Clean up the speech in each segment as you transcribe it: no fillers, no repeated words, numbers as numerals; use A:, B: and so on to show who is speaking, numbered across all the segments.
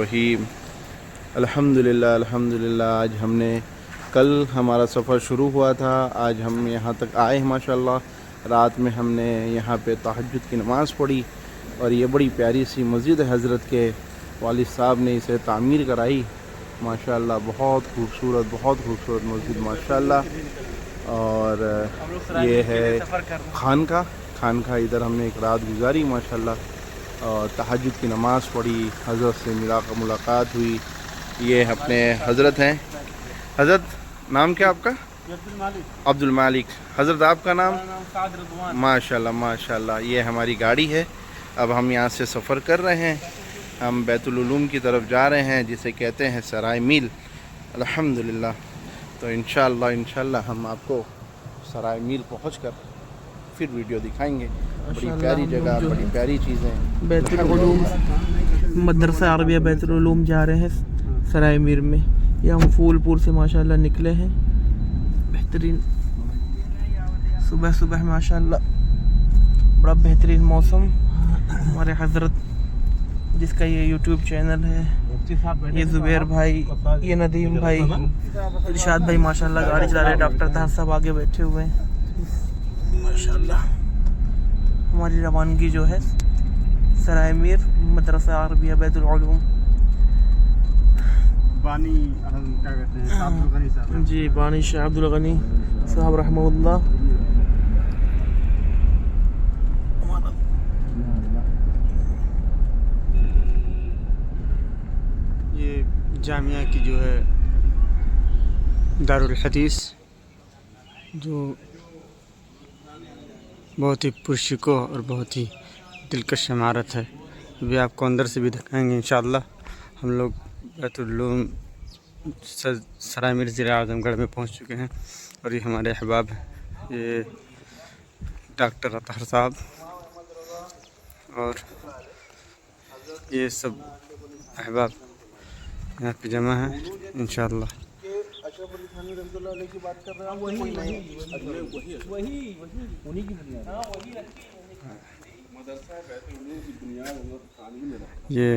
A: रहीम अल्हम्दुलिल्लाह अल्हम्दुलिल्लाह। आज हमने कल हमारा सफ़र शुरू हुआ था, आज हम यहाँ तक आए हैं माशाल्लाह। रात में हमने यहाँ पे तहज्जुद की नमाज़ पढ़ी और ये बड़ी प्यारी सी मस्जिद है, हज़रत के वालिद साहब ने इसे तामीर कराई माशाल्लाह। बहुत खूबसूरत मस्जिद माशाल्लाह। और ये है खानका इधर हमने एक रात गुजारी माशाल्लाह और तहज्जुद की नमाज़ पढ़ी, हज़रत से मुलाकात हुई। ये अपने हज़रत हैं। हज़रत नाम क्या आपका? अब्दुल मालिक। हज़रत आपका नाम? माशाल्लाह माशाल्लाह। ये हमारी गाड़ी है, अब हम यहाँ से सफ़र कर रहे हैं। हम बैतुल उलूम की तरफ जा रहे हैं, जिसे कहते हैं सराय मील। अल्हम्दुलिल्लाह। तो इंशाअल्लाह हम आपको सराय मील पहुँचकर फिर वीडियो दिखाएंगे। बड़ी प्यारी जगह, बड़ी प्यारी चीज़ें।
B: बैतुल उलूम मदरसा अरबिया बैतुल उलूम जा रहे हैं सराय मीर में। ये हम फूलपुर से माशाल्लाह निकले हैं। बेहतरीन सुबह माशाल्लाह, बड़ा बेहतरीन मौसम। हमारे हज़रत जिसका ये यूट्यूब चैनल है, ये ज़ुबैर भाई, ये नदीम भाई, इरशाद भाई माशाल्लाह गाड़ी चला रहे। डॉक्टर ताहर साहब आगे बैठे हुए हैं माशाल्लाह। हमारी रवानगी जो है सराय मीर मदरसा अरबिया बैतुल उलूम।
C: बानी क्या कहते हैं, अब्दुल गनी साहब
B: जी, बानी शाह अब्दुल गनी साहब रहमहुल्लाह।
C: ये जामिया की जो है दारुल हदीस, जो बहुत ही पुरशिको और बहुत ही दिलकश इमारत है। अभी आपको अंदर से भी दिखाएंगे इंशाअल्लाह। हम लोग बैतुल उलूम सराय मीर ज़िला आज़मगढ़ में पहुंच चुके हैं और ये हमारे अहबाब हैं, ये डॉक्टर अतहर साहब और ये सब अहबाब यहाँ पे जमा हैं इंशाअल्लाह। ये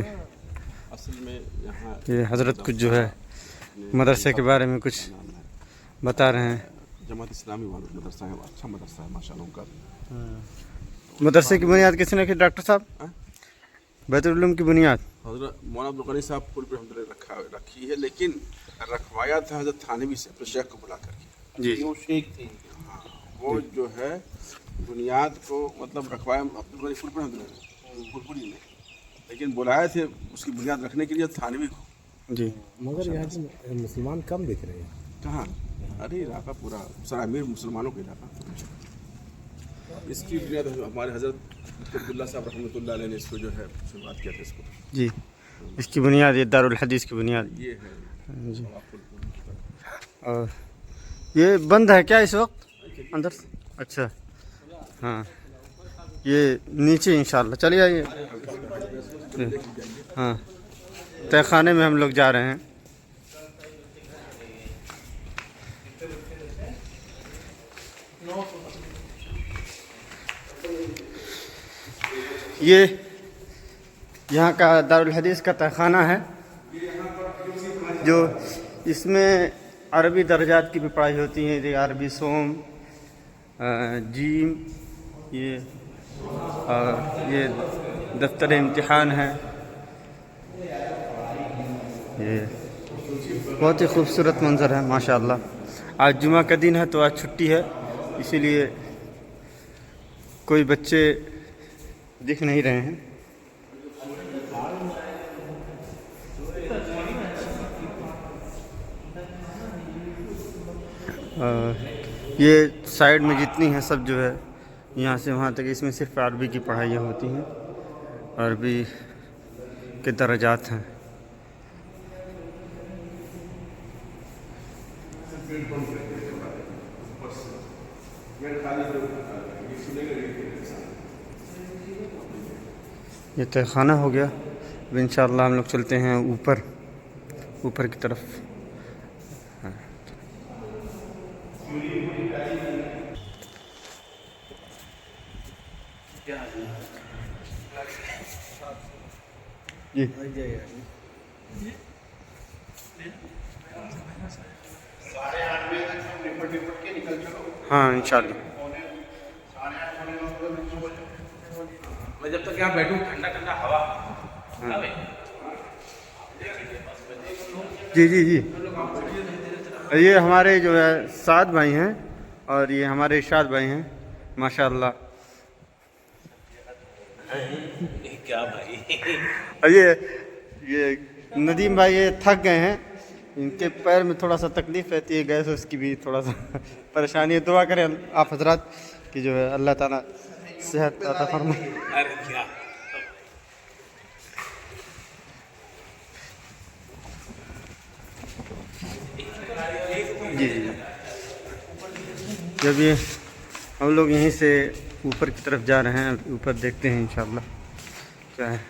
A: असल में यहाँ
C: ये हज़रत कुछ जो है मदरसे के बारे में कुछ बता रहे हैं।
A: जमात इस्लामी मदरसा है, अच्छा मदरसा है माशाल्लाह उनका।
C: मदरसे की बुनियाद किसने रखी डॉक्टर साहब? बैतुल उलूम की बुनियाद
A: हज़रत मौलाना अब्दुल गनी साहब पुल पर हमने रखी है, लेकिन रखवाया था हज़रत थानवी से, अपने शेख को बुला करके।
C: जी,
A: वो शेख थे। हाँ, वो जो है बुनियाद को मतलब रखवाया अब्दुल गनी पुल पर नहीं, लेकिन बुलाए थे उसकी बुनियाद रखने के लिए थानवी को।
C: जी।
D: मगर यहाँ पे मुसलमान कम दिख रहे हैं।
A: कहाँ? अरे इलाका पूरा सराय मीर मुसलमानों का इलाका। इसकी बुनियाद हमारे हज़रत अब्दुल्ला साहब रहमतुल्लाह अलैह ने इसको जो है शुरुआत किया था इसको।
C: जी, इसकी बुनियाद ये दारुल हदीस की बुनियाद
A: ये है
C: जी। और ये बंद है क्या इस वक्त अंदर से? अच्छा हाँ, ये नीचे इंशाअल्लाह चलिए आइए। हाँ, तहखाने में हम लोग जा रहे हैं। ये यहाँ का दारुल हदीस का तहखाना है, जो इसमें अरबी दर्जात की भी पढ़ाई होती है। ये अरबी सोम, जीम, ये दफ्तर इम्तिहान है। ये बहुत ही खूबसूरत मंज़र है माशाअल्लाह। आज जुमा का दिन है तो आज छुट्टी है, इसीलिए कोई बच्चे दिख नहीं रहे हैं। ये साइड में जितनी हैं सब जो है यहाँ से वहाँ तक, इसमें सिर्फ अरबी की पढ़ाइयाँ होती हैं, अरबी के दर्जात हैं। ये तहखाना हो गया। अब इंशाअल्लाह हम लोग चलते हैं ऊपर की तरफ। जी हाँ इंशाल्लाह।
E: मैं जब तक यहाँ बैठूँ ठंडा ठंडा हवा।
C: जी जी जी, ये हमारे जो है साद भाई हैं और ये हमारे इरशाद भाई हैं माशाल्लाह।
E: क्या भाई?
C: और ये नदीम भाई ये थक गए हैं, इनके पैर में थोड़ा सा तकलीफ़ रहती है, गैस उसकी भी थोड़ा सा परेशानी है। दुआ करें आप हजरात कि जो है अल्लाह ताला सेहत अता फरमाए।
E: अरे क्या
C: जी जी, जब ये हम लोग यहीं से ऊपर की तरफ जा रहे हैं, ऊपर देखते हैं इंशाल्लाह क्या है।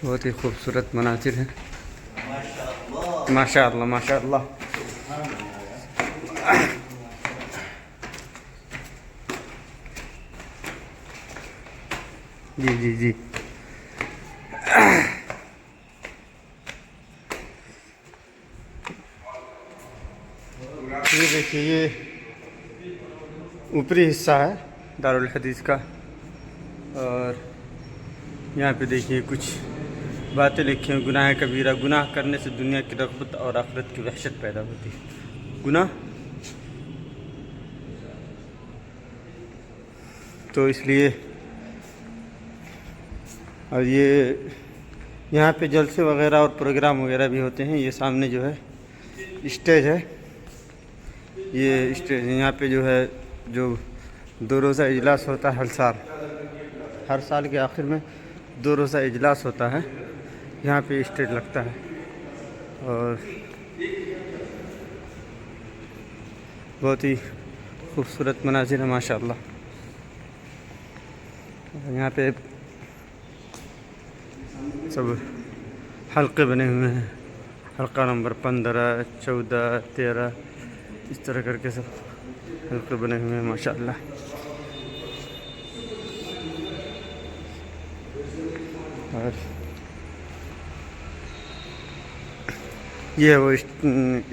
C: बहुत ही खूबसूरत मनाजिर है माशाअल्लाह माशाअल्लाह। जी जी जी, ये देखिए ये ऊपरी हिस्सा है दारुल हदीस का, और यहाँ पे देखिए कुछ बातें लिखी हैं। गुनाह कबीरा, गुनाह करने से दुनिया की रग़बत और आखिरत की वहशत पैदा होती है। गुनाह तो इसलिए, और ये यहाँ पे जलसे वगैरह और प्रोग्राम वगैरह भी होते हैं। ये सामने जो है स्टेज है, ये स्टेज यहाँ पे जो है जो 2 रोज़ा इजलास होता है हर साल के आखिर में 2 रोज़ा इजलास होता है, यहाँ पे स्टेज लगता है। और बहुत ही खूबसूरत मनाजिर है माशाअल्लाह। यहाँ पे सब हल्के बने हुए हैं, हल्का नंबर 15, 14, 13 इस तरह करके सब हल्के बने हुए हैं माशाअल्लाह। और ये है वो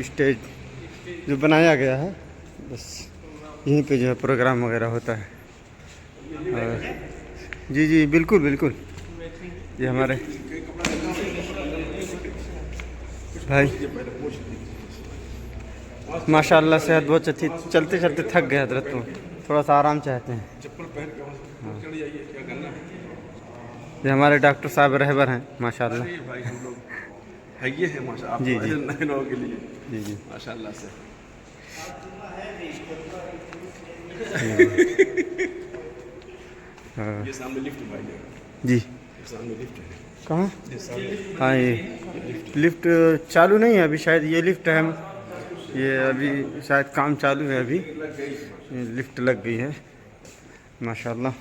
C: स्टेज जो बनाया गया है, बस यहीं पे जो है प्रोग्राम वगैरह होता है। और जी जी बिल्कुल बिल्कुल, ये हमारे भाई माशाअल्लाह सेहत बहुत अच्छी, चलते चलते थक गए हजरत, तो थोड़ा सा आराम चाहते हैं। ये हमारे डॉक्टर साहब रहबर हैं माशाअल्लाह।
E: ये है माशाअल्लाह
C: जी जी
E: नए लोगों के लिए
C: जी जी
E: माशाअल्लाह से।
C: हाँ
E: ये सामने लिफ्ट भाई है,
C: जी,
E: ये सामने लिफ्ट है।
C: कहाँ?
E: ये सामने
C: हाँ ये लिफ्ट चालू नहीं है अभी, शायद ये लिफ्ट है, ये अभी शायद काम चालू है, अभी ये लिफ्ट लग गई है माशाअल्लाह।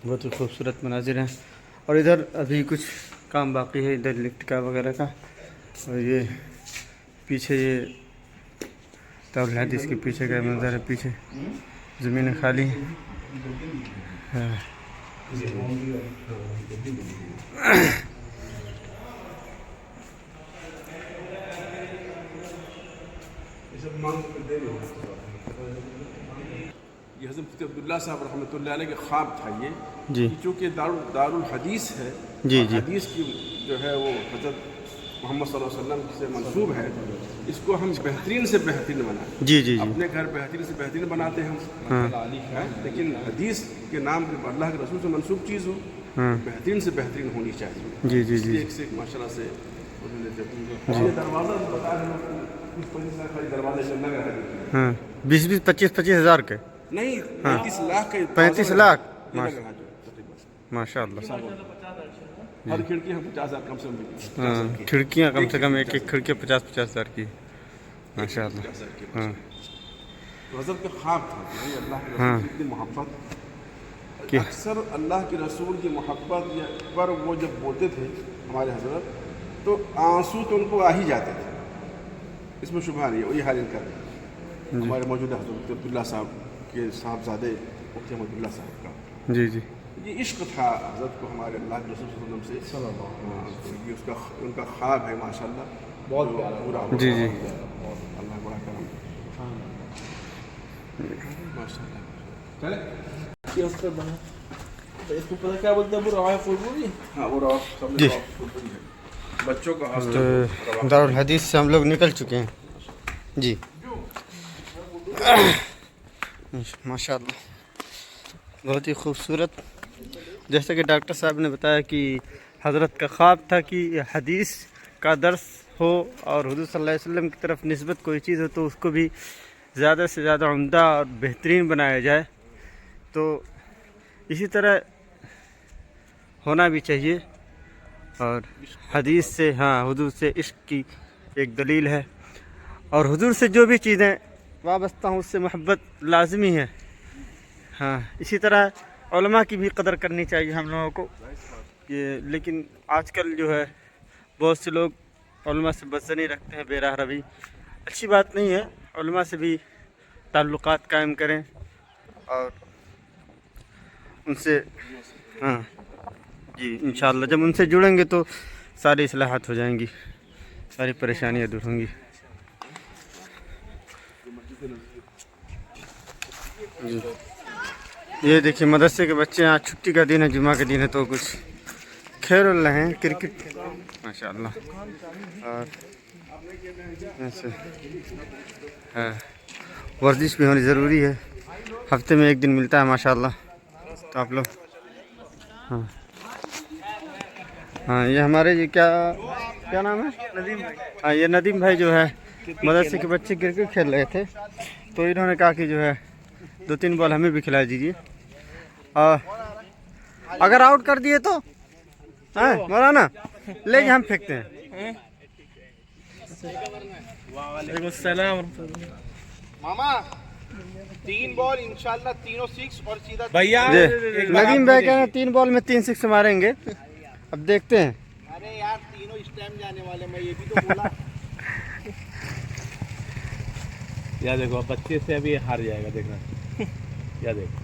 C: बहुत ही खूबसूरत मनाजिर हैं। और इधर अभी कुछ काम बाकी है, इधर लिफ्ट का वगैरह का। और ये पीछे ये दारुल हदीस के पीछे का मंजर है, पीछे ज़मीन खाली है।
E: ये हज़रत मुफ्ती अब्दुल्ला साहब रहमतुल्लाह अलैह के ख्वाब था ये,
C: जी
E: कि चूँकि दारुल हदीस है,
C: जी
E: और
C: जी
E: हदीस की जो है वो हज़रत मोहम्मद सल्लल्लाहु अलैहि वसल्लम से मंसूब है, इसको हम बेहतरीन से बेहतरीन बनाएं।
C: जी जी जी
E: अपने घर बेहतरीन से बेहतरीन बनाते हैं हम, है, लेकिन हदीस के नाम पे अल्लाह के रसूल से मंसूब चीज़ हो,
C: हाँ
E: बेहतरीन से बेहतरीन होनी चाहिए।
C: जी जी जी
E: एक से एक माशाल्लाह से उन्होंने ये दरवाज़ा बताया हम लोग को, कुछ 25 लाख का दरवाज़ा जो लग रहा है।
C: हाँ 20-20, 25-25 हज़ार के
E: नहीं 35 लाख का
C: 35 लाख
E: ये लग रहा है जो तकरीबन।
C: माशाअल्लाह।
E: हर खिड़की हम 50,000 कम से कम
C: हाँ खिड़कियाँ कम से कम एक खिड़की 50-50 हज़ार की माशाअल्लाह। हाँ
E: तो हज़रत का ख्वाब था कि भाई अल्लाह के
C: हाँ।
E: रसूल की इतनी मोहब्बत,
C: कि
E: अक्सर अल्लाह के रसूल की मोहब्बत पर वो जब बोलते थे हमारे हज़रत, तो आंसू तो उनको आ ही जाते थे। इसमें शुबहा नहीं है, वही हाल इनका है। हमारे मौजूदा हज़रत अब्दुल्ला साहब के साहबजादे मुफ्ती अब्दुल्ला साहब का
C: जी जी
E: ये इश्क था हज़रत को हमारे अल्लाह के रसूल सल्लल्लाहु अलैहि वसल्लम से। हाँ, तो ये उसका उनका ख्वाब है माशाल्लाह, बहुत पूरा हुआ।
C: जी जी
E: अल्लाह बड़ा करम माशाल्लाह। चले
B: ये उस पर बना तो इसको पता क्या बोलते हैं वो रवाय फुलपुरी।
E: हाँ वो रवा सब
C: जी।
E: बच्चों का
C: तो
E: हॉस्टल
C: दारुल हदीस से हम लोग निकल चुके हैं जी। माशाल्लाह बहुत ही खूबसूरत। जैसा कि डॉक्टर साहब ने बताया कि हज़रत का ख्वाब था कि हदीस का दर्स हो और हुज़ूर सल्लल्लाहु अलैहि वसल्लम की तरफ निस्बत कोई चीज़ हो तो उसको भी ज़्यादा से ज़्यादा उम्दा और बेहतरीन बनाया जाए। तो इसी तरह होना भी चाहिए। और हदीस से हाँ हुज़ूर से इश्क की एक दलील है और हुज़ूर से जो भी चीज़ें वाबस्ता हूँ उससे मोहब्बत लाजमी है। हाँ इसी तरह उलमा की भी कदर करनी चाहिए हम लोगों को। ये लेकिन आजकल जो है बहुत से लोग उलमा से बदज़नी रखते हैं, बेराह रवी अच्छी बात नहीं है। उलमा से भी ताल्लुक़ात कायम करें और उनसे हाँ जी इंशाअल्लाह जब उनसे जुड़ेंगे तो सारी इस्लाहात हो जाएंगी, सारी परेशानियाँ दूर होंगी। जी ये देखिए मदरसे के बच्चे, आज छुट्टी का दिन है, जुमा का दिन है तो कुछ खेल रहे हैं क्रिकेट माशाअल्लाह। और ऐसे है वर्जिश भी होनी ज़रूरी है, हफ्ते में एक दिन मिलता है माशाअल्लाह। तो आप लोग हाँ हाँ ये हमारे ये क्या नाम है नदीम भाई। हाँ ये नदीम भाई जो है मदरसे के बच्चे क्रिकेट खेल रहे थे तो इन्होंने कहा कि जो है 2-3 बॉल हमें भी खिला दीजिए। अगर आउट कर दिए तो मौलाना ले हम फेंकते हैं।
B: वालेकुम सलाम
A: मामा 3 बॉल इंशाल्लाह तीनों 6 और सीधा
B: भैया।
C: नदीम भाई कह रहे हैं 3 बॉल में 3 6 मारेंगे, अब देखते हैं।
A: अरे यार तीनों इस टाइम जाने वाले, मैं ये भी तो बोला।
D: या देखो अब बच्चे से अभी हार जाएगा, देखना या देखो।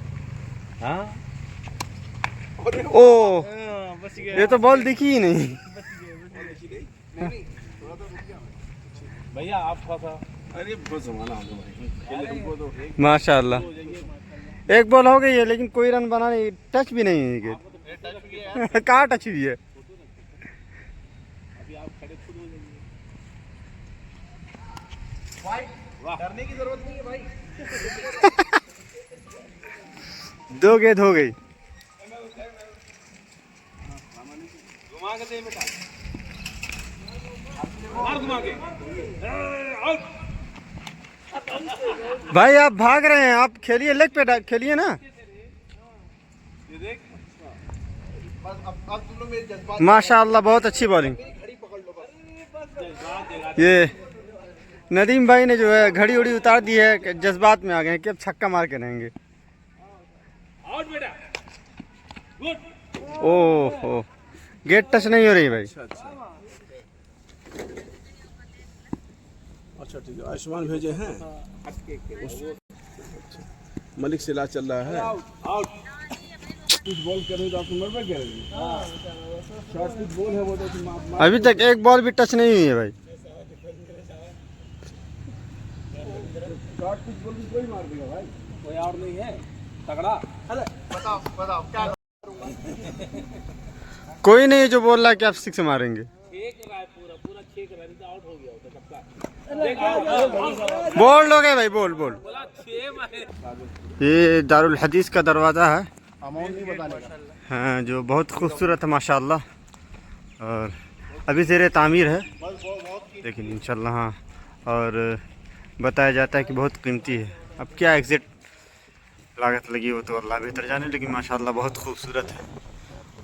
D: हाँ
C: ओ ये तो बॉल दिखी ही नहीं।
D: भैया आप थोड़ा सा
E: अरे बहुत ज़माना हो गया भाई, हमको तो
C: माशाल्लाह एक बॉल हो गई है लेकिन कोई रन बना नहीं, टच भी नहीं है ये। कहाँ टच हुई है?
A: डरने की जरूरत नहीं है भाई।
C: 2 गेंद हो गई।
E: घुमा के दे बेटा, मार घुमा के।
C: भाई आप भाग रहे हैं, आप खेलिए, लेग पे खेलिए ना।
A: अब तुम लोग मेरे जज्बात
C: माशाअल्लाह बहुत अच्छी बॉलिंग। ये नदीम भाई ने जो है घड़ी उड़ी उतार दी है, जज्बात में आ गए कि अब छक्का मार के रहेंगे। ओहो गेट टच नहीं हो रही भाई।
E: अच्छा ठीक है, आयुष्मान भेजे हैं मलिक से इलाज चल रहा है। कुछ बॉल कर रहे तो आपको मरबे करेंगे। शॉर्ट पिच बॉल है वो तो
C: अभी तक एक बॉल भी टच नहीं हुई है भाई।
E: शॉर्ट पिच बॉल भी कोई मार देगा भाई, कोई और नहीं है तगड़ा।
A: बताओ क्या
C: कोई नहीं जो बोल रहा है कि आप 6 मारेंगे। बोल लोगे भाई, बोल ये दारुल हदीस का दरवाज़ा है।
A: अमाउंट नहीं बताने का।
C: हाँ जो बहुत खूबसूरत है माशाल्लाह, और अभी ज़ेर तामीर है लेकिन इंशाल्लाह हाँ, और बताया जाता है कि बहुत कीमती है। अब क्या एग्जैक्ट लागत लगी हो तो अल्लाह बेहतर जाने, लेकिन माशाल्लाह बहुत खूबसूरत है।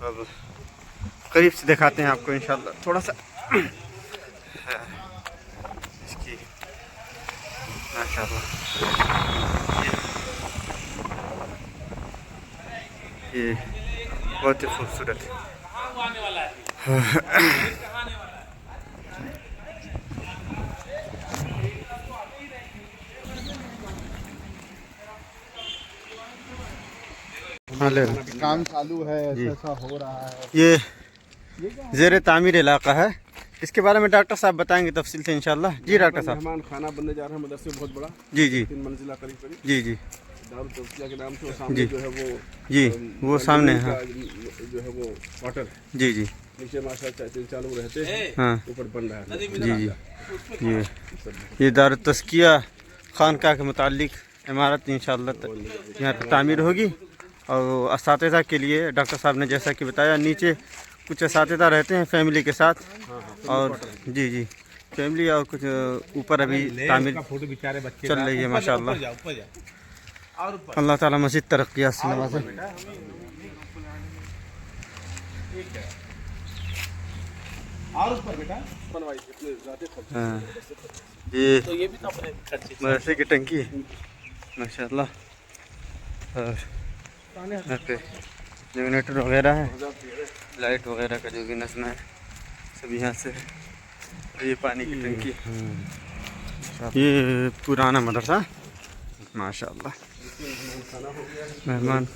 C: अब करीब से दिखाते हैं आपको इंशाल्लाह थोड़ा सा इसकी माशाल्लाह। ये बहुत ही खूबसूरत है। हाँ ले लो।
A: काम चालू है,
C: जी।
A: ऐसा हो रहा है।
C: ये ज़ेर तामीर इलाका है, इसके बारे में डॉक्टर साहब बताएंगे तफसील से इंशाल्लाह। जी डॉक्टर साहब।
E: मेहमान खाना बनने जा रहा है मदरसे बहुत बड़ा,
C: जी जी
E: 3 मंजिला करीब करीब,
C: जी जी
E: दारुल तज़किया के नाम से। और सामने
C: जी।
E: जो है वो
C: जी वो सामने है।
E: का
C: हाँ
E: जो है वो क्वार्टर,
C: जी जी
E: नीचे माशा 3-4 लोग रहते हैं,
C: हाँ
E: ऊपर बन रहा है।
C: जी जी। ये दारुल तज़किया खानका के मुतालिक इमारत इंशाल्लाह यहाँ पर तामीर होगी। और असातिज़ा के लिए डॉक्टर साहब ने जैसा कि बताया, नीचे कुछ असातिज़ा रहते हैं फैमिली के साथ। और जी जी फैमिली, और कुछ ऊपर अभी तामीर चल रही है माशाल्लाह। अल्लाह ताला मज़ीद तरक्कियात से नवाज़े। हाँ ये मदरसे की टंकी है माशाल्लाह। और यहाँ पे जनरेटर वगैरह है, लाइट वगैरह का जो भी नसना है सब यहाँ से है। ये पानी की टंकी, ये पुराना मदरसा माशाल्लाह। मेहमान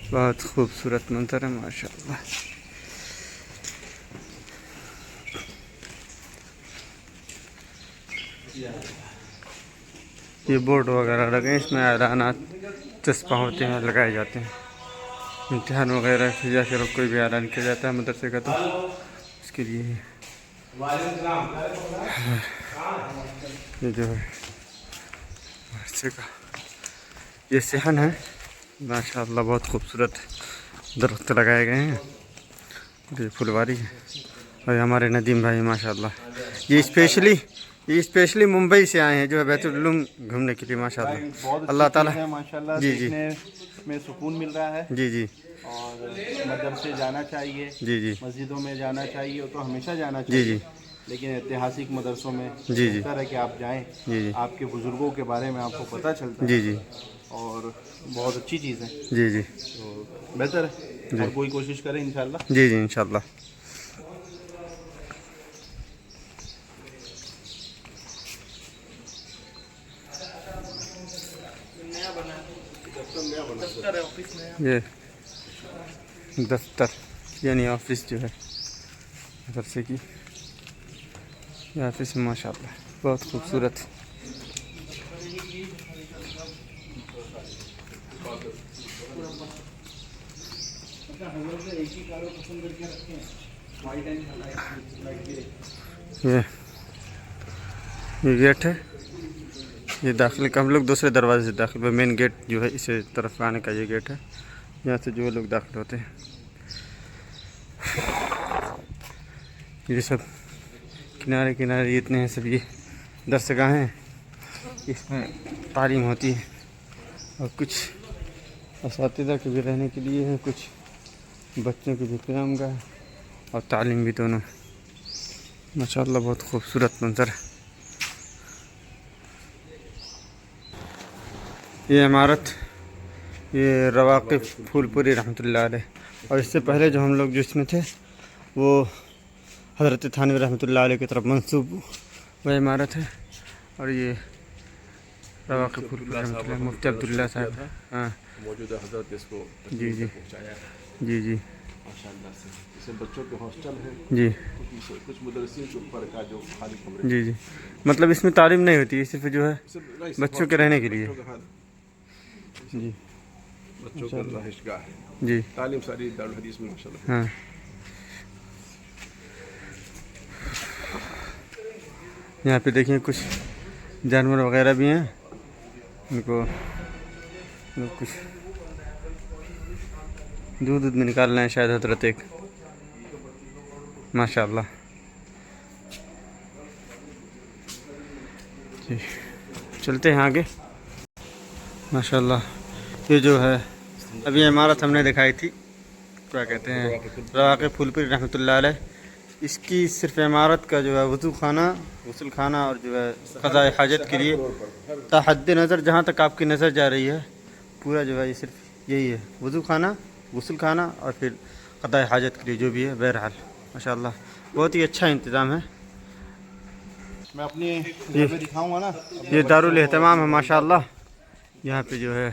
C: बहुत खूबसूरत मंजर है माशाल्लाह। ये बोर्ड वगैरह लगे हैं, इसमें ऐलानात चस्पा होते हैं, लगाए जाते हैं। इम्तिहान वगैरह या फिर कोई भी ऐलान किया जाता है मदरसे का तो इसके लिए ये जो है मदरसे का ये सहन है माशाल्लाह। बहुत खूबसूरत दरख्त लगाए गए हैं, ये फुलवारी है। और हमारे नदीम भाई माशाल्लाह ये स्पेशली मुंबई से आए हैं जो है बैतुल उलूम घूमने के लिए माशाल्लाह। अल्लाह ताला
A: माशाल्लाह
C: जी जी
A: देखने में सुकून मिल रहा है।
C: जी जी
A: और मदरसे जाना चाहिए,
C: जी जी
A: मस्जिदों में जाना चाहिए, वो तो हमेशा जाना
C: जी
A: चाहिए।
C: जी
A: लेकिन ऐतिहासिक मदरसों में
C: जी जी
A: बेहतर है कि आप जाएं,
C: जी जी
A: आपके बुजुर्गों के बारे में आपको पता चलता है।
C: जी जी
A: और बहुत अच्छी चीज़ है,
C: जी जी
A: तो बेहतर है। और कोई कोशिश करें इंशाल्लाह।
C: जी जी इंशाल्लाह। ये दफ्तर यानी ऑफिस जो है मदरसे की, ये ऑफिस माशाल्लाह बहुत खूबसूरत। ये गेट है, ये दाखिल का हम लोग दूसरे दरवाजे से दाखिल हुए। मेन गेट जो है इस तरफ आने का ये गेट है, यहाँ से जो लोग दाखिल होते हैं। ये सब किनारे किनारे इतने हैं सब, ये दरसगाहें हैं, इसमें तालीम होती है। और कुछ असातिज़ा के भी रहने के लिए हैं, कुछ बच्चों की भी क़यामगाह और तालीम भी दोनों माशाल्लाह। बहुत खूबसूरत मंजर है। ये इमारत ये रवाक़िफ़ फूलपुरी रहमतुल्लाह अलैह। और इससे पहले जो हम लोग जिसमें थे वो हज़रत थानवी रहमतुल्लाह अलैह की तरफ मंसूब वह इमारत है। और ये रवाक़िफ़ फूलपुरी रहमतुल्लाह मुफ्ती अब्दुल्ला साहब। हाँ
E: मौजूदा हजरत इसको
C: जी जी
E: पहुँचाया है
C: जी जी
E: माशाल्लाह से। जैसे बच्चों के हॉस्टल है,
C: जी
E: कुछ मदरसे के ऊपर का जो खाली कमरे,
C: जी जी मतलब इसमें तालीम नहीं होती है, सिर्फ जो है बच्चों के रहने के लिए। जी
E: बच्चों का रहायशगाह है,
C: जी
E: तालीम सारी दारुल हदीस में माशाल्लाह।
C: हाँ यहाँ पे देखिए कुछ जानवर वगैरह भी हैं, उनको कुछ दूध में निकालना है शायद हजरत एक माशाल्लाह। जी चलते हैं आगे माशाल्लाह। ये जो है अभी इमारत हमने दिखाई थी, क्या कहते हैं, रवाक़िफ़ फूलपुरी रहमतुल्लाह अलैह। इसकी सिर्फ इमारत का जो है वज़ू खाना, गुस्ल खाना और जो है क़ज़ाए हाजत के लिए हद नज़र जहाँ तक आपकी नज़र जा रही है पूरा जो है ये सिर्फ यही है, वज़ू खाना, गुस्ल खाना और फिर क़ज़ाए हाजत के लिए जो भी है। बहरहाल माशाल्लाह बहुत ही अच्छा इंतज़ाम है।
A: मैं अपनी जगह दिखाऊंगा ना।
C: ये दारुल एहतमाम है माशाल्लाह। यहाँ पे जो है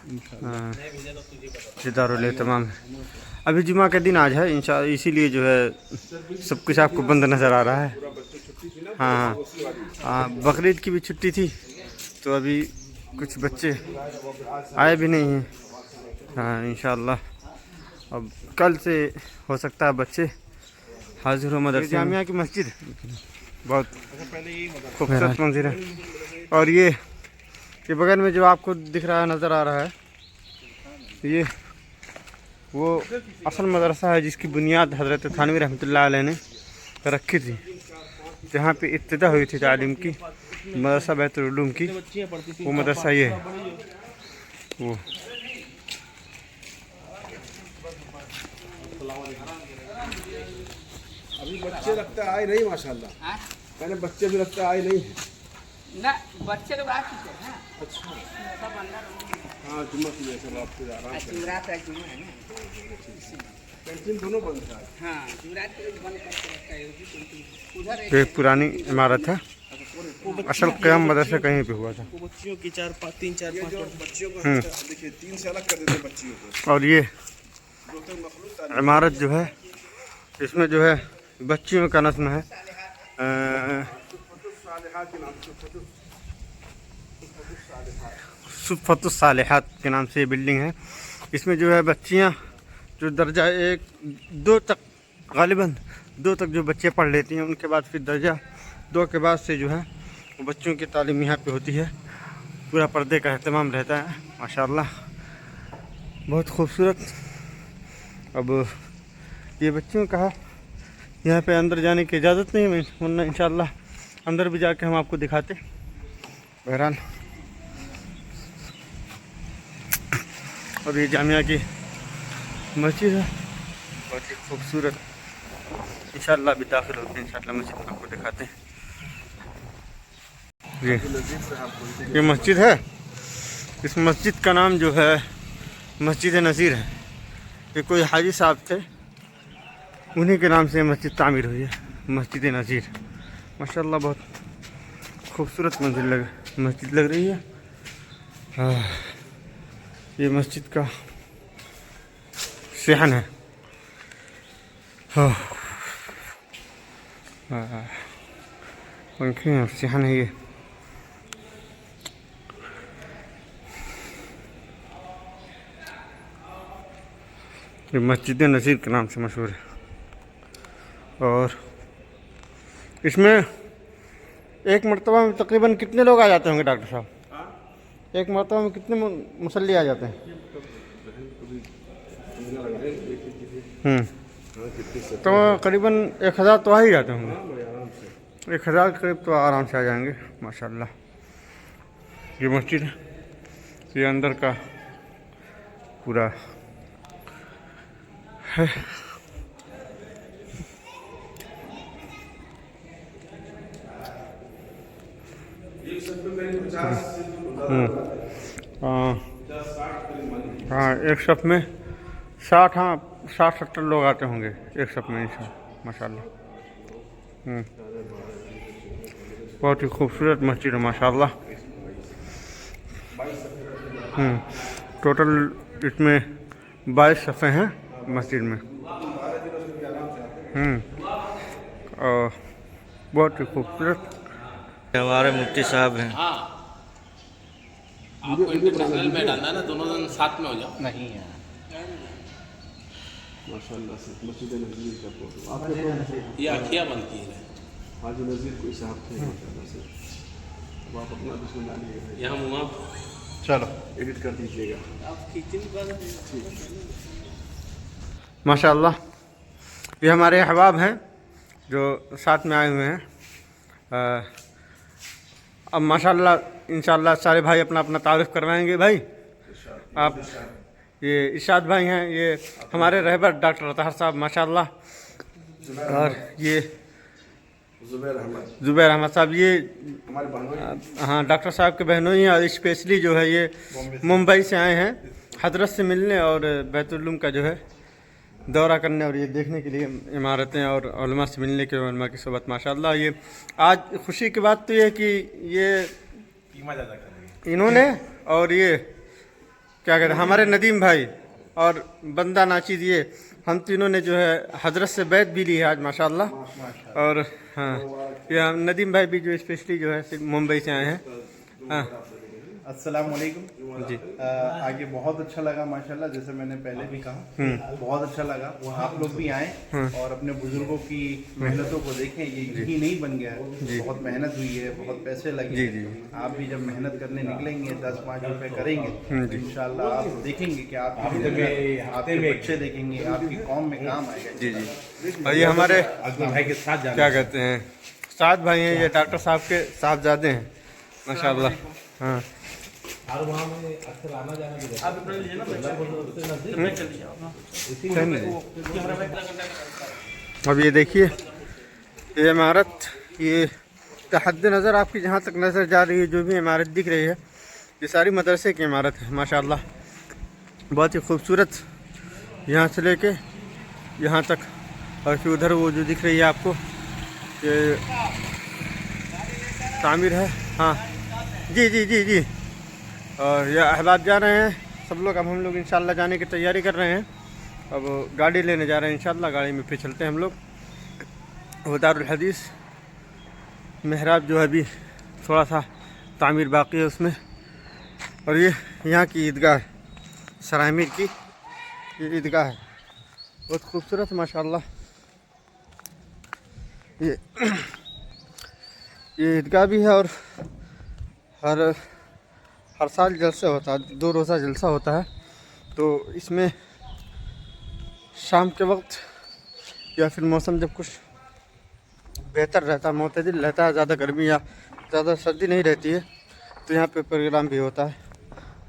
C: ये दारुल एहतमाम है। अभी जुमा का दिन आज है इंशाल्लाह, इसीलिए जो है सब कुछ आपको बंद नज़र आ रहा है। हाँ हाँ, बकरीद की भी छुट्टी थी तो अभी कुछ बच्चे आए भी नहीं हैं। हाँ इंशाल्लाह अब कल से हो सकता है बच्चे हाजिर हो मदरसे। जामिया की मस्जिद बहुत खूबसूरत मंजिल है। और ये बगल में जो आपको दिख रहा है, नज़र आ रहा है, ये वो असल मदरसा है जिसकी बुनियाद हज़रत थानवी रहमतुल्लाह अलैह ने रखी थी, जहाँ पे इब्तिदा हुई थी तालीम की, मदरसा बैतुल उलूम की। वो मदरसा ये है। वो
E: अभी बच्चे लगता आए नहीं माशाल्लाह। मैंने बच्चे भी लगता आए नहीं
F: ना बच्चे लोग आ चुके हैं।
E: अच्छा हाँ, जुम्मा की वजह से आपको आराम से।
F: जुमरात है, जुम्मा है ना।
E: कैंटीन दोनों बंद था।
F: हाँ जुमरात को बंद करके रखा है उधर।
C: ये पुरानी इमारत है। असल क़याम मदरसा कहीं पे हुआ था।
B: वो बच्चियों की 3 4 5
E: बच्चियों को देखिए 3 से अलग कर देते बच्चियों को।
C: और ये इमारत जो है, इसमें जो है बच्चियों का नस्म है। सुफ़तुस सालिहात के नाम से ये बिल्डिंग है। इसमें जो है बच्चियाँ जो दर्जा 1 2 तक, गालिबन 2 तक जो बच्चे पढ़ लेती हैं, उनके बाद फिर दर्जा 2 के बाद से जो है वो बच्चों की तालीम यहाँ पे होती है। पूरा पर्दे का एहतमाम रहता है माशाल्लाह, बहुत खूबसूरत। अब ये बच्चों का यहाँ पे अंदर जाने की इजाज़त नहीं है, वरना इंशाल्लाह अंदर भी जाके हम आपको दिखाते। बहरहाल और ये जामिया की मस्जिद है, बहुत ही खूबसूरत। इंशाल्लाह भी दाखिल होते हैं, इंशाल्लाह मस्जिद में आपको दिखाते हैं। ये मस्जिद है। इस मस्जिद का नाम जो है मस्जिद नज़ीर है। ये कोई हाजी साहब थे, उन्हीं के नाम से मस्जिद तामीर हुई है, मस्जिद नज़ीर। माशाल्लाह बहुत खूबसूरत मस्जिद लग रही है। ये मस्जिद का सहन है। पंखे हैं, सहन है। ये मस्जिद नज़ीर के नाम से मशहूर है। और इसमें एक मरतबा में तकरीबन कितने लोग आ जाते होंगे डॉक्टर साहब? एक मरतबा में कितने मुसल्ली आ जाते हैं? तो करीबन 1000 तो आ ही जाते होंगे। 1000 के करीब तो आराम से आ जाएंगे माशाल्लाह। ये मस्जिद है, ये अंदर का पूरा है। हाँ, एक सफ में 60, हाँ 60-70 लोग आते होंगे एक सफ में माशाल्लाह। बहुत ही खूबसूरत मस्जिद है माशाल्लाह। टोटल इसमें 22 सफ़े हैं मस्जिद में। और बहुत ही खूबसूरत।
G: हमारे मुफ्ती साहब हैं।
D: आपको इनके चैनल में डालना है ना, दोनों दिन साथ में हो जाओ।
F: नहीं है
E: माशाल्लाह से मस्जिद नज़ीर का फोटो आपके
D: ये आखियाँ बंद की है।
E: हाजी नज़ीर कोई साहब थे माशाल्लाह से। अब आप अपना दुश्मन डालिए,
D: यहाँ मुआ
A: चलो
E: एडिट कर दीजिएगा।
C: माशाल्लाह ये हमारे अहबाब हैं जो साथ में आए हुए हैं। अब माशाल्लाह इंशाल्लाह सारे भाई अपना अपना तारीफ़ करवाएंगे। भाई आप, ये इरशाद भाई हैं, ये हमारे रहबर डॉक्टर अतहर साहब माशाल्लाह। और ये ज़ुबैर अहमद साहब, ये हाँ डॉक्टर साहब के बहनों ही हैं। और स्पेशली जो है ये मुंबई से आए हैं हजरत से मिलने और बैतुल उलूम का जो है दौरा करने और ये देखने के लिए इमारतें और उलमा से मिलने के, उलमा की सोबत माशाल्लाह। ये आज खुशी की बात तो ये कि ये इन्होंने और ये क्या कहते हैं हमारे नदीम भाई और बंदा नाचिद, ये हम तीनों ने जो है हजरत से बैत भी ली है आज माशाल्लाह। और हाँ, ये हम नदीम भाई भी जो स्पेशली जो है मुंबई से आए हैं। हाँ
A: अस्सलाम वालेकुम
C: जी।
A: आगे बहुत अच्छा लगा माशाल्लाह, जैसे मैंने पहले भी कहा बहुत अच्छा लगा। आप लोग भी आए और अपने बुजुर्गों की मेहनतों को देखें, ये यही नहीं बन गया है, बहुत मेहनत हुई है, बहुत पैसे लगे हैं। आप भी जब मेहनत करने निकलेंगे 10-5 रुपए करेंगे तो इंशाल्लाह आप देखेंगे कि आपके बच्चे देखेंगे, आपकी कौम में काम आएगा।
C: जी जी। और ये हमारे
D: भाई के साथ
C: क्या कहते हैं साद भाई हैं, ये डॉक्टर साहब के साहबजादे हैं माशाल्लाह। हाँ
D: और वहाँ में अक्सर आना जाना भी रहता
B: आप अपना लीजिए ना, चल लीजिए आप।
C: अब ये देखिए ये इमारत, ये तहद नज़र आपकी जहाँ तक नज़र जा रही है, जो भी इमारत दिख रही है ये सारी मदरसे की इमारत है माशाल्लाह। बहुत ही खूबसूरत यहाँ से लेके यहाँ तक। और फिर उधर वो जो दिख रही है आपको ये तामीर है। हाँ जी जी जी जी। और ये अहबाब जा रहे हैं सब लोग। अब हम लोग इंशाल्लाह जाने की तैयारी कर रहे हैं। अब गाड़ी लेने जा रहे हैं इंशाल्लाह, गाड़ी में फिर चलते हैं हम लोग। वो दारुल हदीस महराब जो है अभी थोड़ा सा तामीर बाकी है उसमें। और ये यहाँ की ईदगाह सरायमीर की ये ईदगाह है, बहुत खूबसूरत माशाल्लाह। ये ईदगाह भी है और हर साल जलसा होता है, 2 रोज़ा जलसा होता है। तो इसमें शाम के वक्त या फिर मौसम जब कुछ बेहतर रहता है, मुतदिल रहता है, ज़्यादा गर्मी या ज़्यादा सर्दी नहीं रहती है, तो यहाँ पे प्रोग्राम भी होता है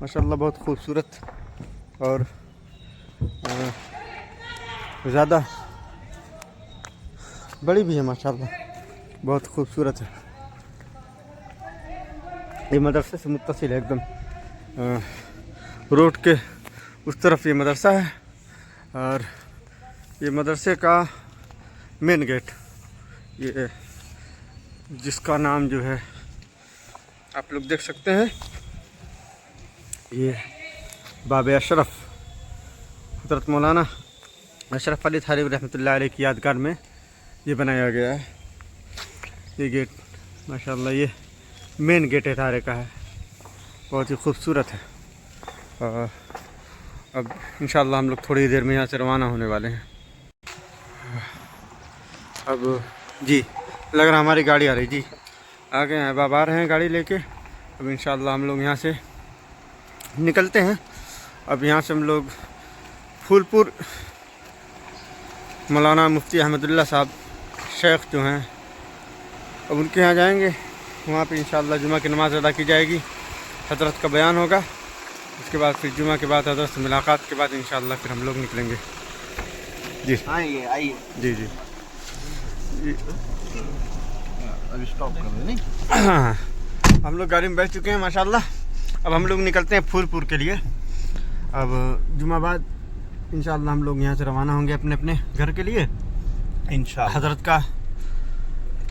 C: माशाल्लाह। बहुत खूबसूरत और ज़्यादा बड़ी भी है माशाल्लाह, बहुत खूबसूरत है। ये मदरसे से मुत्तसिल है एकदम, रोड के उस तरफ ये मदरसा है और ये मदरसे का मेन गेट, ये जिसका नाम जो है आप लोग देख सकते हैं, ये बाब अशरफ हज़रत मौलाना अशरफ अली थानवी रहमतुल्लाह अलैह की यादगार में ये बनाया गया है। ये गेट माशाल्लाह ये मेन गेट इदारे का है, बहुत ही खूबसूरत है। अब इंशाल्लाह हम लोग थोड़ी देर में यहाँ से रवाना होने वाले हैं। अब जी लग रहा हमारी गाड़ी आ रही, जी आ गए हैं, बाबा आ रहे हैं गाड़ी लेके। अब इंशाल्लाह हम लोग यहाँ से निकलते हैं। अब यहाँ से हम लोग फूलपुर मौलाना मुफ्ती अहमदुल्ला साहब शेख जो हैं, अब उनके यहाँ जाएंगे। वहाँ पे इंशाल्लाह जुमा की नमाज़ अदा की जाएगी, हज़रत का बयान होगा। उसके बाद फिर जुमा के बाद हज़रत से मुलाकात के बाद इंशाल्लाह फिर हम लोग निकलेंगे। जी
A: आइए आइए
C: जी जी।
A: अभी स्टॉप कर दो नहीं।
C: हाँ, हम लोग गाड़ी में बैठ चुके हैं माशाल्लाह। अब हम लोग निकलते हैं फूलपुर के लिए। अब जुमा बाद इंशाल्लाह हम लोग यहाँ से रवाना होंगे अपने अपने घर के लिए इंशाल्लाह। हज़रत का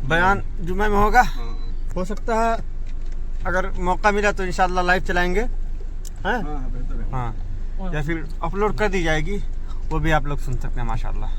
C: बयान जुमे में होगा, हो सकता है अगर मौका मिला तो इंशाल्लाह लाइव चलाएंगे, हैं? हाँ, या फिर अपलोड कर दी जाएगी, वो भी आप लोग सुन सकते हैं माशाल्लाह।